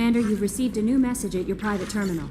Commander, you've received a new message at your private terminal.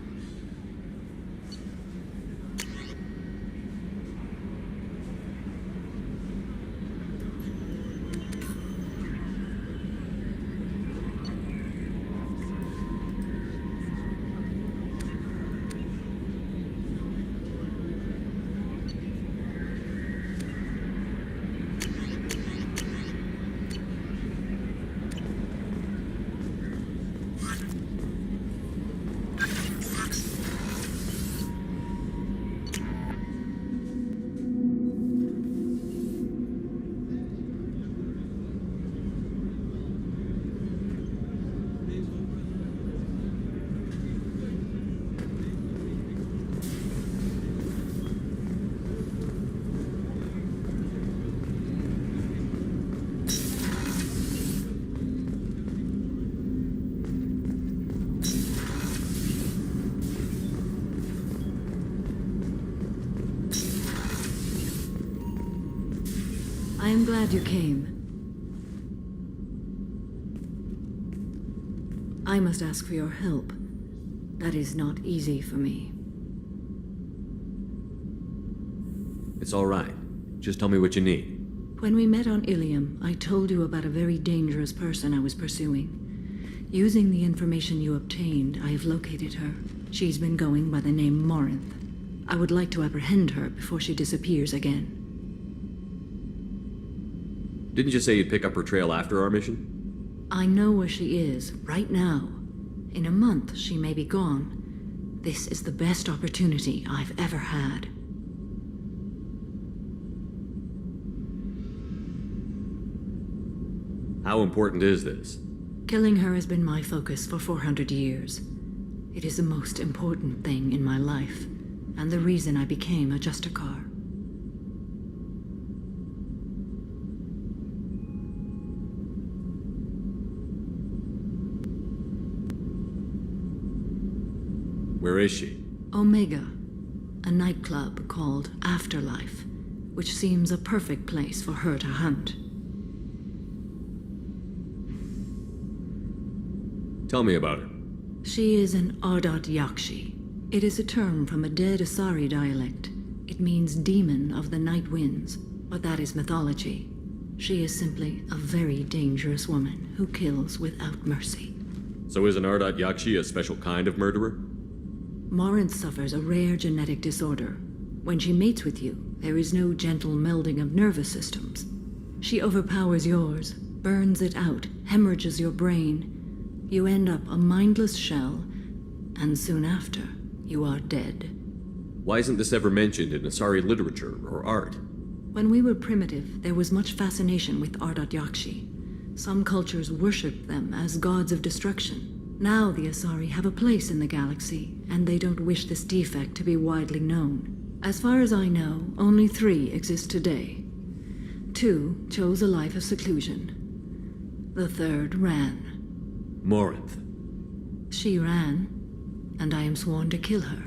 I am glad you came. I must ask for your help. That is not easy for me. It's all right. Just tell me what you need. When we met on Ilium, I told you about a very dangerous person I was pursuing. Using the information you obtained, I have located her. She's been going by the name Morinth. I would like to apprehend her before she disappears again. Didn't you say you'd pick up her trail after our mission? I know where she is, right now. In a month, she may be gone. This is the best opportunity I've ever had. How important is this? Killing her has been my focus for 400 years. It is the most important thing in my life, and the reason I became a Justicar. Where is she? Omega, a nightclub called Afterlife, which seems a perfect place for her to hunt. Tell me about her. She is an Ardot Yakshi. It is a term from a dead Asari dialect. It means demon of the night winds, but that is mythology. She is simply a very dangerous woman who kills without mercy. So is an Ardot Yakshi a special kind of murderer? Morinth suffers a rare genetic disorder. When she mates with you, there is no gentle melding of nervous systems. She overpowers yours, burns it out, hemorrhages your brain. You end up a mindless shell, and soon after, you are dead. Why isn't this ever mentioned in Asari literature or art? When we were primitive, there was much fascination with Ardot Yakshi. Some cultures worshipped them as gods of destruction. Now the Asari have a place in the galaxy, and they don't wish this defect to be widely known. As far as I know, only 3 exist today. 2 chose a life of seclusion. The 3rd ran. Morinth. She ran, and I am sworn to kill her.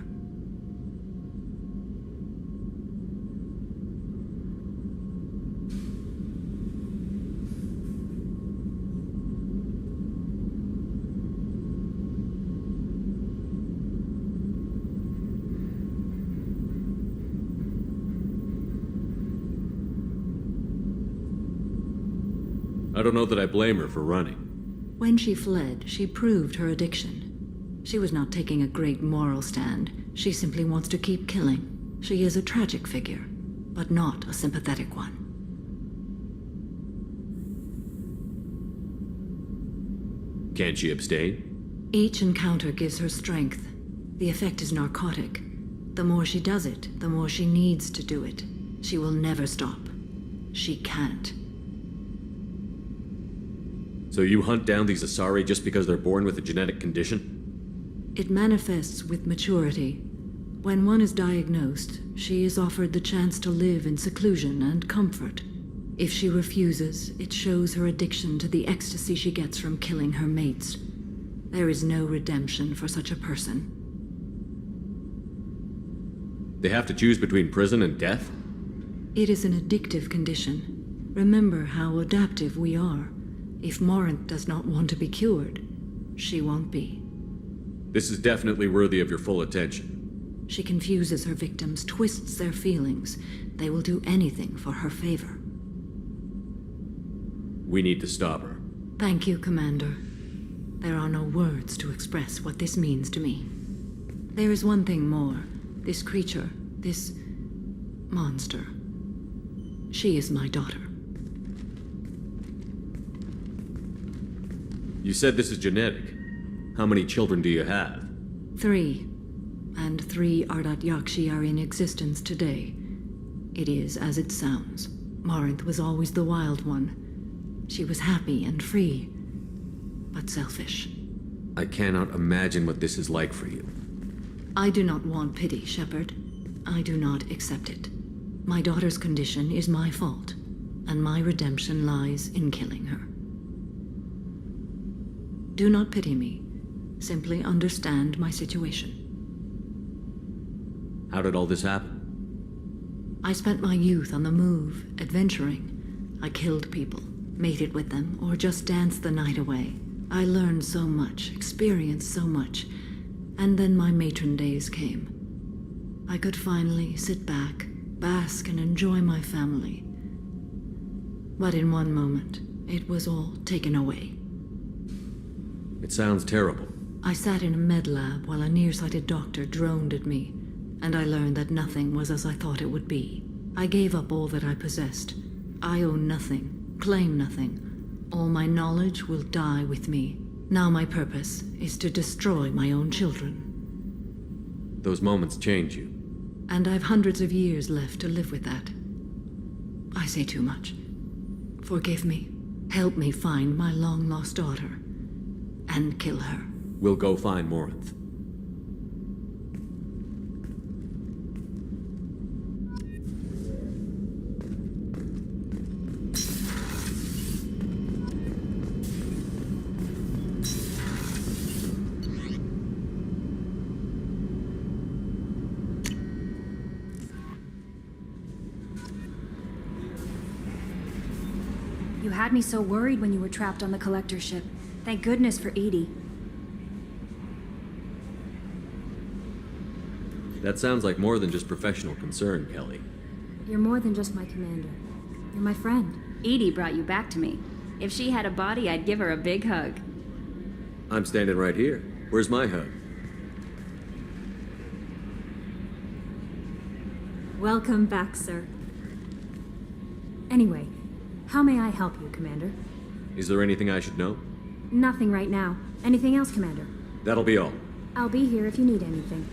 I don't know that I blame her for running. When she fled, she proved her addiction. She was not taking a great moral stand. She simply wants to keep killing. She is a tragic figure, but not a sympathetic one. Can't she abstain? Each encounter gives her strength. The effect is narcotic. The more she does it, the more she needs to do it. She will never stop. She can't. So you hunt down these Asari just because they're born with a genetic condition? It manifests with maturity. When one is diagnosed, she is offered the chance to live in seclusion and comfort. If she refuses, it shows her addiction to the ecstasy she gets from killing her mates. There is no redemption for such a person. They have to choose between prison and death? It is an addictive condition. Remember how adaptive we are. If Morinth does not want to be cured, She won't be. This is definitely worthy of your full attention. She confuses her victims, twists their feelings. They will do anything for her favor. We need to stop her. Thank you, Commander. There are no words to express what this means to me. There is one thing more. This creature, this monster. She is my daughter. You said this is genetic. How many children do you have? 3. And 3 Ardat Yakshi are in existence today. It is as it sounds. Morinth was always the wild one. She was happy and free, but selfish. I cannot imagine what this is like for you. I do not want pity, Shepard. I do not accept it. My daughter's condition is my fault, and my redemption lies in killing her. Do not pity me. Simply understand my situation. How did all this happen? I spent my youth on the move, adventuring. I killed people, mated with them, or just danced the night away. I learned so much, experienced so much, and then my matron days came. I could finally sit back, bask, and enjoy my family. But in one moment, it was all taken away. It sounds terrible. I sat in a med lab while a nearsighted doctor droned at me, and I learned that nothing was as I thought it would be. I gave up all that I possessed. I own nothing, claim nothing. All my knowledge will die with me. Now my purpose is to destroy my own children. Those moments change you. And I've hundreds of years left to live with that. I say too much. Forgive me. Help me find my long-lost daughter. And kill her. We'll go find Morinth. You had me so worried when you were trapped on the collector ship. Thank goodness for Edie. That sounds like more than just professional concern, Kelly. You're more than just my commander. You're my friend. Edie brought you back to me. If she had a body, I'd give her a big hug. I'm standing right here. Where's my hug? Welcome back, sir. Anyway, how may I help you, Commander? Is there anything I should know? Nothing right now. Anything else, Commander? That'll be all. I'll be here if you need anything.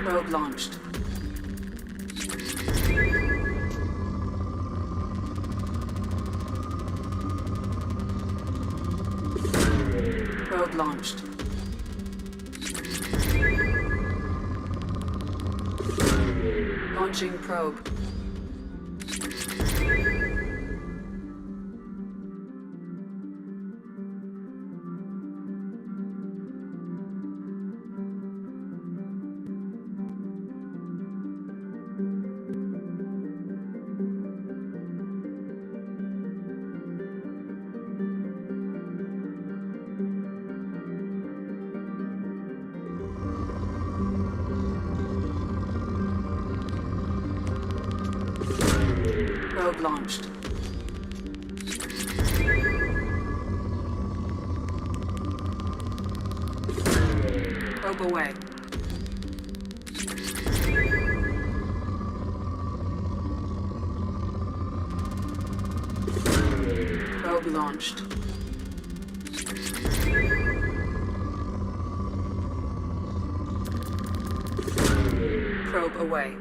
Probe launched. Probe launched. Launching probe. Probe launched. Probe away. Probe launched. Probe away.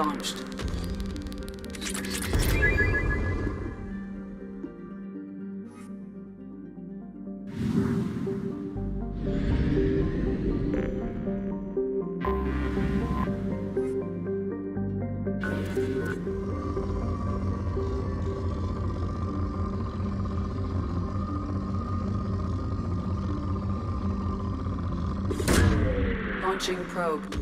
launched. Launching probe.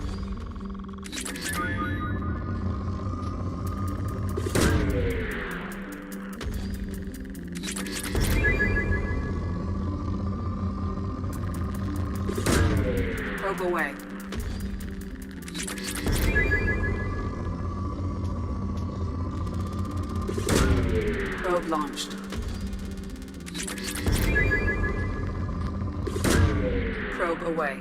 Probe away. Probe launched. Probe away.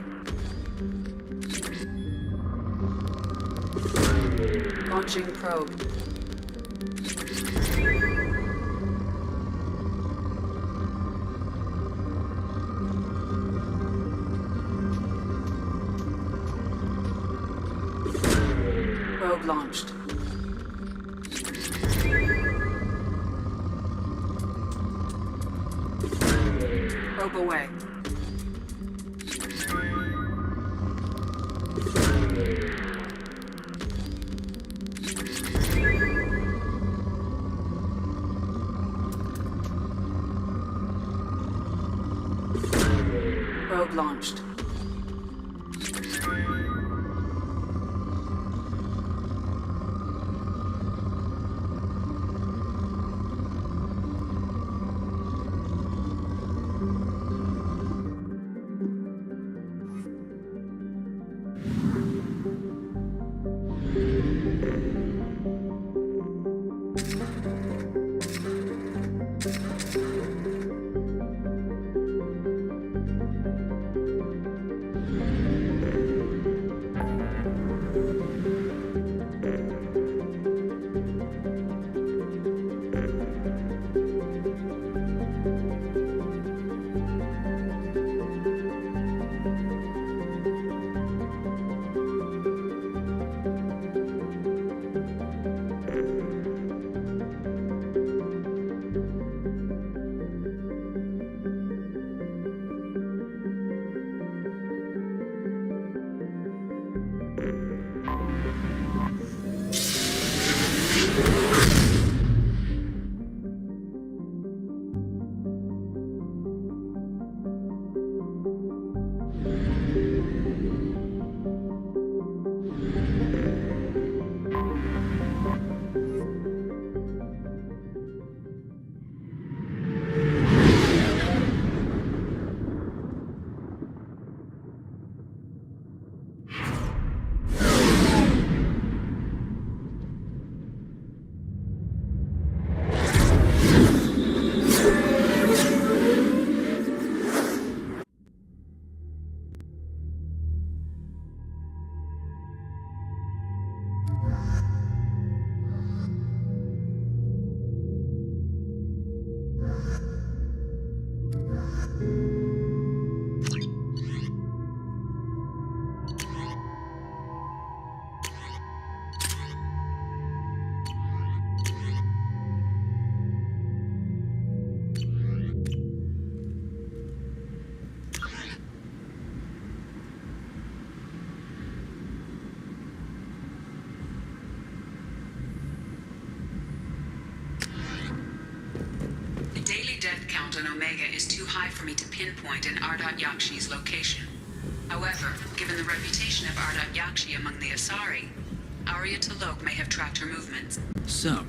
Launching probe. Probe launched. Probe away. Probe launched. Count on Omega is too high for me to pinpoint an Ardot Yakshi's location. However, given the reputation of Ardot Yakshi among the Asari, Arya T'Loak may have tracked her movements. So,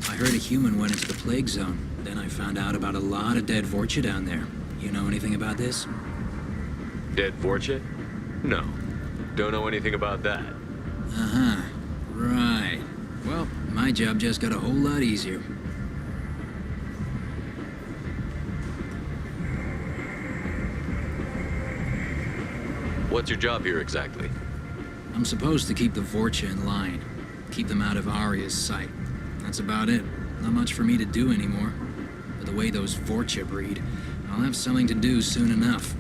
I heard a human went into the plague zone. Then I found out about a lot of dead Vorcha down there. You know anything about this? Dead Vorcha? No. Don't know anything about that. Uh-huh. Right. Well, my job just got a whole lot easier. What's your job here exactly? I'm supposed to keep the Vorcha in line. Keep them out of Arya's sight. That's about it. Not much for me to do anymore. But the way those Vorcha breed, I'll have something to do soon enough.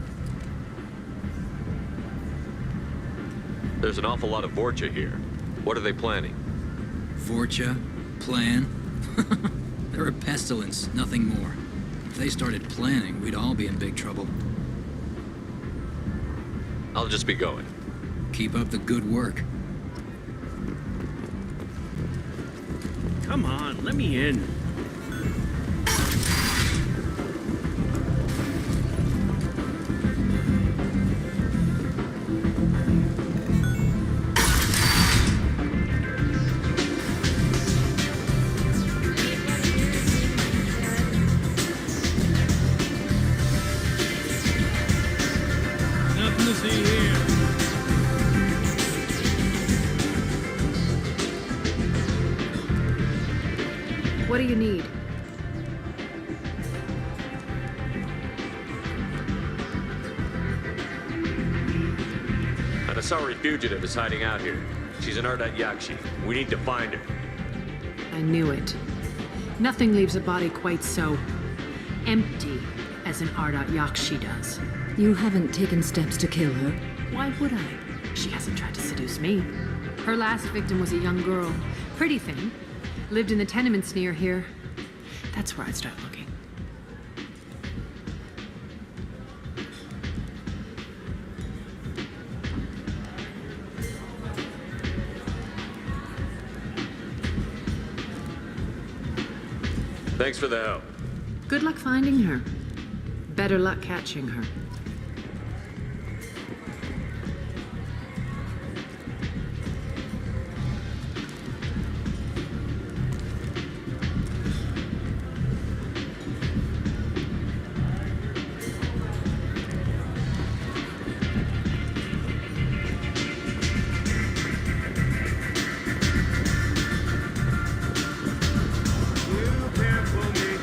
There's an awful lot of Vorcha here. What are they planning? Vorcha? Plan? They're a pestilence, nothing more. If they started planning, we'd all be in big trouble. I'll just be going. Keep up the good work. Come on, let me in. Nothing to see here. What do you need? An Asari fugitive is hiding out here. She's an Ardat Yakshi. We need to find her. I knew it. Nothing leaves a body quite so empty as an Ardat Yakshi does. You haven't taken steps to kill her? Why would I? She hasn't tried to seduce me. Her last victim was a young girl. Pretty thing. Lived in the tenements near here. That's where I'd start looking. Thanks for the help. Good luck finding her. Better luck catching her. You can't fool me. Everyone wants some of this.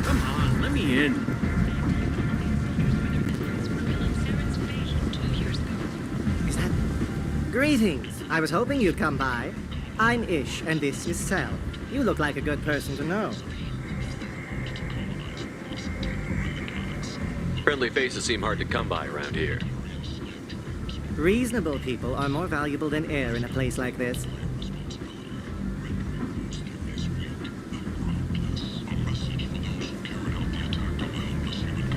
Come on, let me in. Is that... Greetings. I was hoping you'd come by. I'm Ish, and this is Sel. You look like a good person to know. Friendly faces seem hard to come by around here. Reasonable people are more valuable than air in a place like this.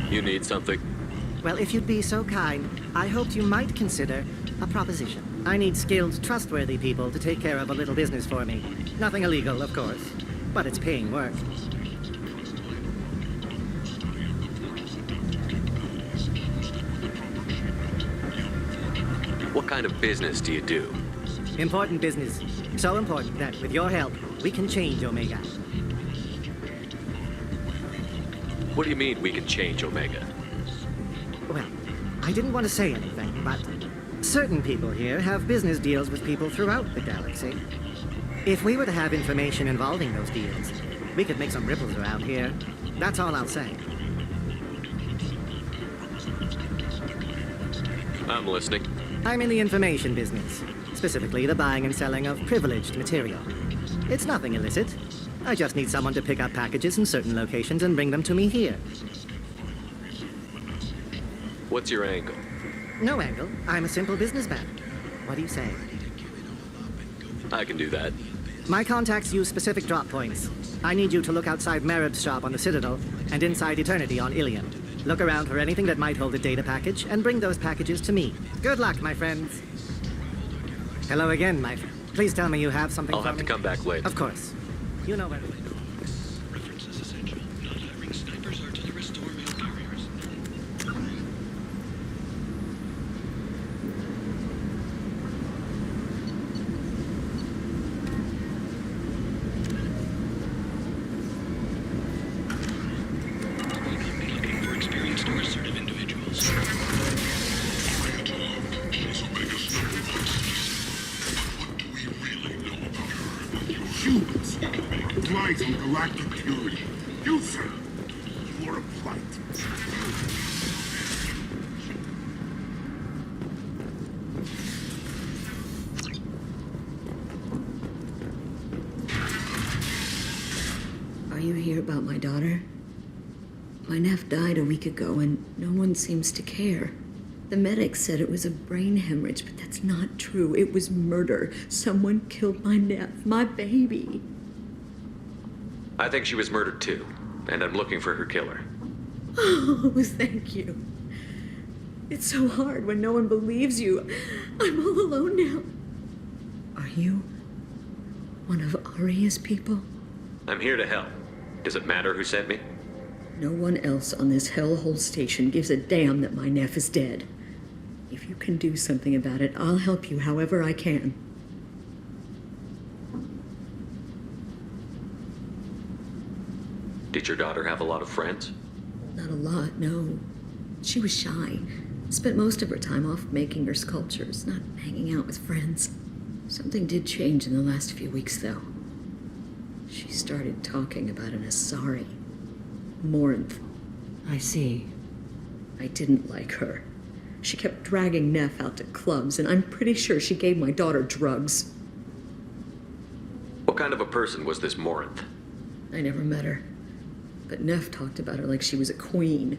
You need something? Well, if you'd be so kind, I hoped you might consider a proposition. I need skilled, trustworthy people to take care of a little business for me. Nothing illegal, of course, but it's paying work. What kind of business do you do? Important business. So important that, with your help, we can change Omega. What do you mean we can change Omega? Well, I didn't want to say anything, but certain people here have business deals with people throughout the galaxy. If we were to have information involving those deals, we could make some ripples around here. That's all I'll say. I'm listening. I'm in the information business, specifically the buying and selling of privileged material. It's nothing illicit. I just need someone to pick up packages in certain locations and bring them to me here. What's your angle? No angle. I'm a simple businessman. What do you say? I can do that. My contacts use specific drop points. I need you to look outside Marib's shop on the Citadel and inside Eternity on Ilion. Look around for anything that might hold a data package and bring those packages to me. Good luck, my friends. Hello again, my friend. Please tell me you have something I'll for have me. to come back later. Of course. You know where... Flight on galactic purity. You, sir, you are a blight. Are you here about my daughter? My nephew died a week ago, and no one seems to care. The medics said it was a brain hemorrhage, but that's not true. It was murder. Someone killed my nephew, my baby. I think she was murdered too, and I'm looking for her killer. Oh, thank you. It's so hard when no one believes you. I'm all alone now. Are you one of Aria's people? I'm here to help. Does it matter who sent me? No one else on this hellhole station gives a damn that my nephew is dead. If you can do something about it, I'll help you however I can. Did your daughter have a lot of friends? Not a lot, no. She was shy. Spent most of her time off making her sculptures, not hanging out with friends. Something did change in the last few weeks, though. She started talking about an Asari. Morinth. I see. I didn't like her. She kept dragging Neff out to clubs, and I'm pretty sure she gave my daughter drugs. What kind of a person was this Morinth? I never met her. But Neff talked about her like she was a queen.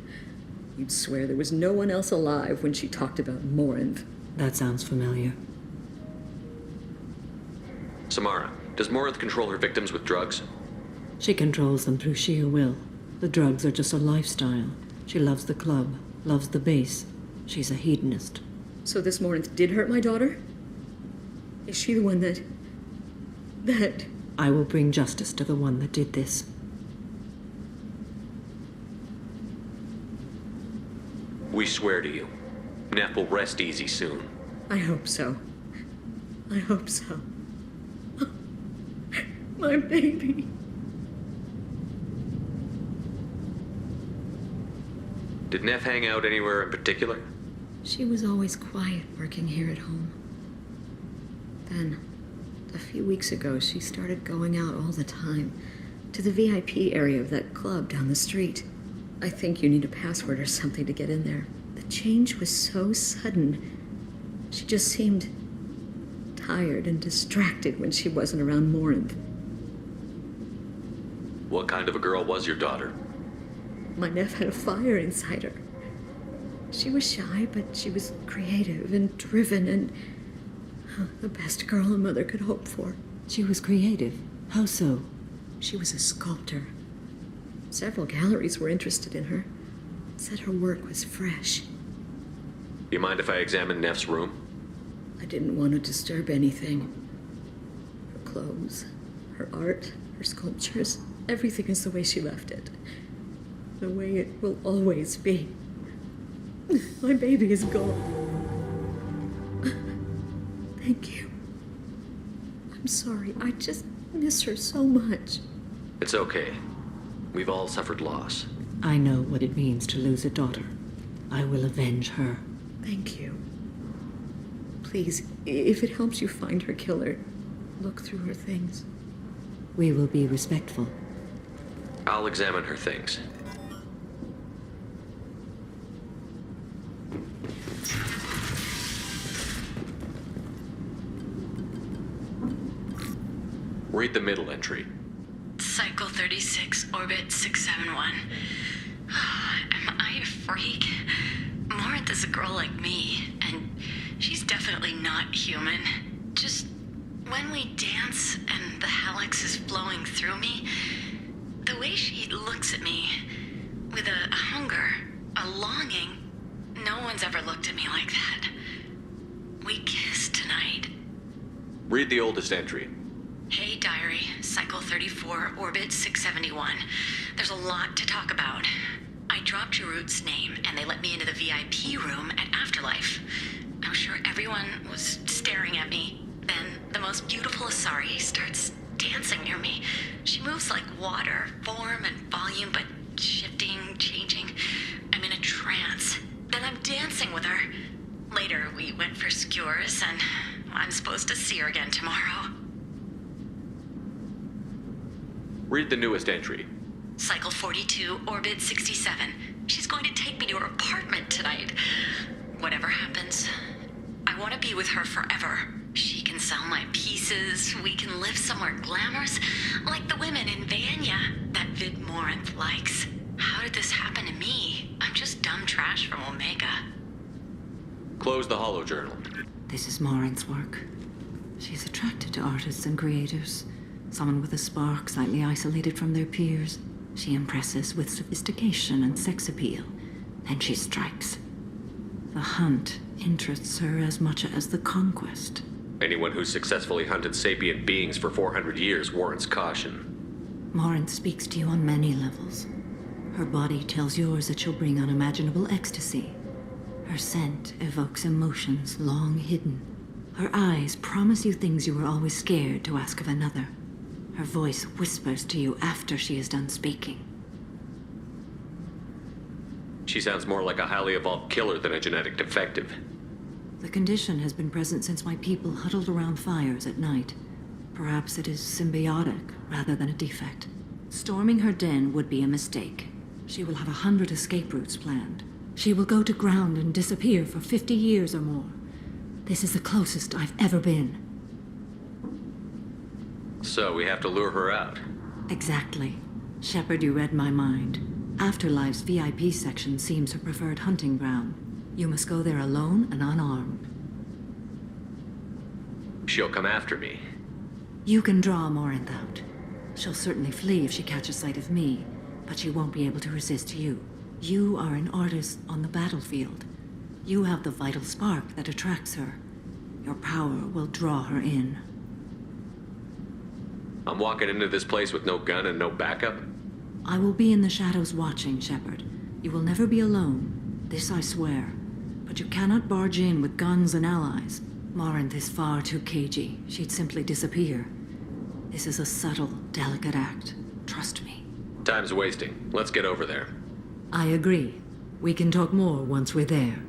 You'd swear there was no one else alive when she talked about Morinth. That sounds familiar. Samara, does Morinth control her victims with drugs? She controls them through sheer will. The drugs are just a lifestyle. She loves the club, loves the base. She's a hedonist. So this Morinth did hurt my daughter? Is she the one that... I will bring justice to the one that did this. We swear to you. Neff will rest easy soon. I hope so. I hope so. My baby. Did Neff hang out anywhere in particular? She was always quiet working here at home. Then, a few weeks ago, she started going out all the time to the VIP area of that club down the street. I think you need a password or something to get in there. The change was so sudden. She just seemed tired and distracted when she wasn't around Morinth. What kind of a girl was your daughter? My nephew had a fire inside her. She was shy, but she was creative and driven and the best girl a mother could hope for. She was creative? How so? She was a sculptor. Several galleries were interested in her. Said her work was fresh. You mind if I examine Neff's room? I didn't want to disturb anything. Her clothes, her art, her sculptures, everything is the way she left it. The way it will always be. My baby is gone. Thank you. I'm sorry. I just miss her so much. It's okay. We've all suffered loss. I know what it means to lose a daughter. I will avenge her. Thank you. Please, if it helps you find her killer, look through her things. We will be respectful. I'll examine her things. Read the middle entry. Cycle 36, orbit 671. Am I a freak? Morinth is a girl like me, and she's definitely not human. Just when we dance and the helix is flowing through me, the way she looks at me with a hunger, a longing, no one's ever looked at me like that. We kissed tonight. Read the oldest entry. Hey, diary, cycle 34, orbit 671. There's a lot to talk about. I dropped Jarut's name, and they let me into the VIP room at Afterlife. I'm sure everyone was staring at me. Then the most beautiful Asari starts dancing near me. She moves like water, form and volume, but shifting, changing. I'm in a trance. Then I'm dancing with her. Later, we went for skewers, and I'm supposed to see her again tomorrow. Read the newest entry. Cycle 42, orbit 67. She's going to take me to her apartment tonight. Whatever happens, I want to be with her forever. She can sell my pieces. We can live somewhere glamorous, like the women in Vanya, that Morinth likes. How did this happen to me? I'm just dumb trash from Omega. Close the holojournal. This is Morinth's work. She's attracted to artists and creators. Someone with a spark, slightly isolated from their peers. She impresses with sophistication and sex appeal. Then she strikes. The hunt interests her as much as the conquest. Anyone who's successfully hunted sapient beings for 400 years warrants caution. Morinth speaks to you on many levels. Her body tells yours that she'll bring unimaginable ecstasy. Her scent evokes emotions long hidden. Her eyes promise you things you were always scared to ask of another. Her voice whispers to you after she is done speaking. She sounds more like a highly evolved killer than a genetic defective. The condition has been present since my people huddled around fires at night. Perhaps it is symbiotic rather than a defect. Storming her den would be a mistake. She will have 100 escape routes planned. She will go to ground and disappear for 50 years or more. This is the closest I've ever been. So we have to lure her out. Exactly. Shepard, you read my mind. Afterlife's VIP section seems her preferred hunting ground. You must go there alone and unarmed. She'll come after me. You can draw Morinth out. She'll certainly flee if she catches sight of me, but she won't be able to resist you. You are an artist on the battlefield. You have the vital spark that attracts her. Your power will draw her in. I'm walking into this place with no gun and no backup? I will be in the shadows watching, Shepard. You will never be alone. This I swear. But you cannot barge in with guns and allies. Morinth is far too cagey. She'd simply disappear. This is a subtle, delicate act. Trust me. Time's wasting. Let's get over there. I agree. We can talk more once we're there.